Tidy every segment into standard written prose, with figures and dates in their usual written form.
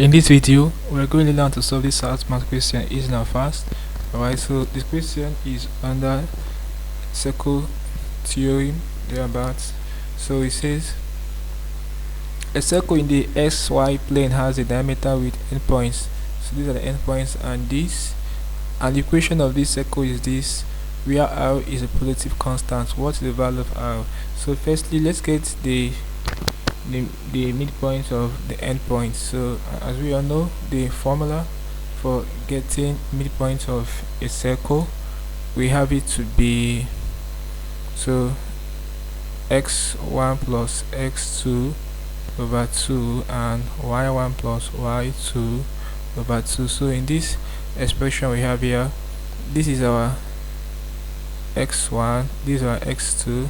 In this video, we're going to learn to solve this math question easy and fast. Alright, so this question is under circle theorem thereabouts. So it says a circle in the xy plane has a diameter with endpoints. So these are the endpoints, and the equation of this circle is this, where r is a positive constant. What is the value of r? So firstly, let's get the midpoint of the endpoint. So as we all know, the formula for getting midpoint of a circle, we have it to be so x1 plus x2 over 2 and y1 plus y2 over 2. So in this expression we have here, this is our x1, these are x2,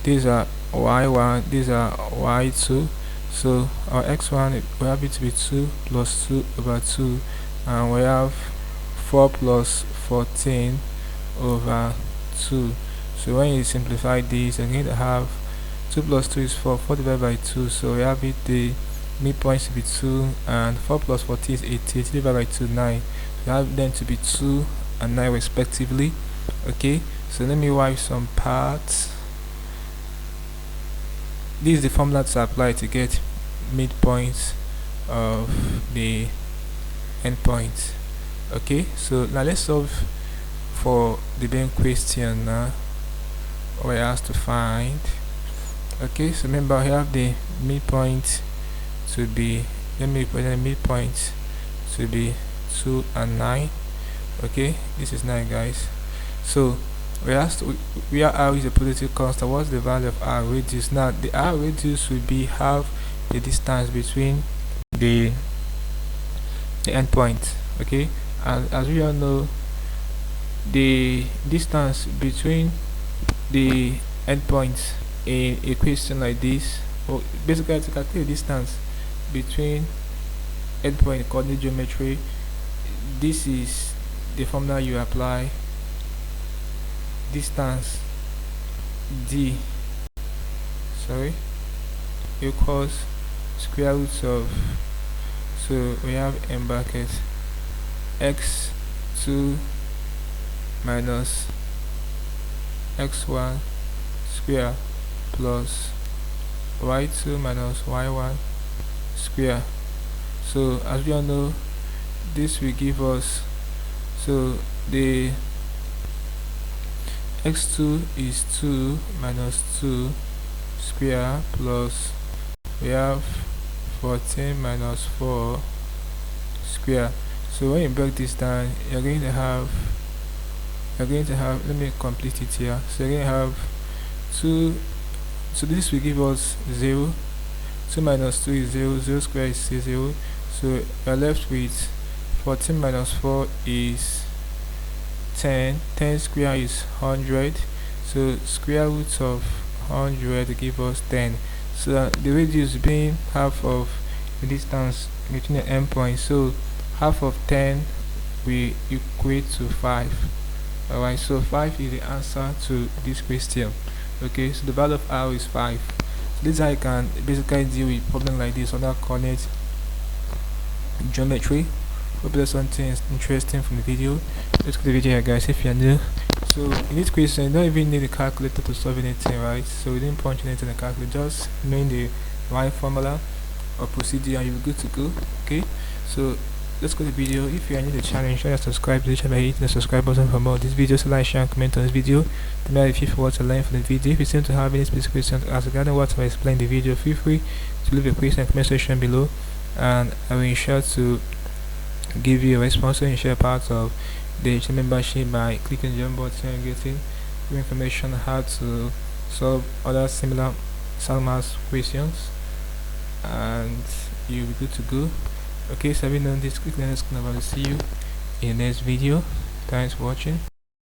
these are y1, these are y2. So our x1, we have it to be 2 plus 2 over 2, and we have 4 plus 14 over 2. So when you simplify this, you're going to have 2 plus 2 is 4, 4 divided by 2. So we have it, the midpoint to be 2, and 4 plus 14 is 8, 8 divided by 2, 9. So we have them to be 2 and 9 respectively. Okay, so let me wipe some parts. This is the formula to apply to get midpoints of the endpoints. Okay, so now let's solve for the main question now. We're asked to find. Okay, so remember we have the midpoint to be, let me put the midpoint to be 2 and 9. Okay, this is 9, guys. So we asked where r is a positive constant. What's the value of r radius? Now the r radius will be half the distance between the endpoint. Okay, and as we all know, the distance between the endpoints in a question like this, or basically to calculate the distance between endpoint coordinate geometry, this is the formula you apply. Distance d equals square root of, so we have in brackets x2 minus x1 square plus y2 minus y1 square. So as we all know, this will give us, so the x2 is 2 minus 2 square plus we have 14 minus 4 square. So when you break this down, you're going to have, let me complete it here. So you're going to have 2, so this will give us 0. 2 minus 2 is 0, 0 square is 0. So you're left with 14 minus 4 is 10. 10 square is 100. So square root of 100 give us 10. So the radius being half of the distance between the endpoints, so half of 10 will equate to 5. Alright, so 5 is the answer to this question. Okay, so the value of r is 5. So this is how you can basically deal with problem like this under coordinate geometry. Hope there's something interesting from the video. Let's go to the video here, guys, if you're new. So in this question, you don't even need a calculator to solve anything, right? So we didn't punch anything in the calculator, just knowing the right formula or procedure and you're good to go. Okay, so let's go to the video. If you are new to the channel, ensure you subscribe to the channel by hitting the subscribe button for more of this video. So like, share and comment on this video. Let me know if you want to learn from the video. If you seem to have any specific questions to ask regarding what I explained in the video, feel free to leave a question in the comment section below, and I will ensure to give you a response and share part of the channel membership by clicking the join button and getting information on how to solve other similar math questions, and you'll be good to go. Okay, so having done this, click the next button. I will see you in the next video. Thanks for watching.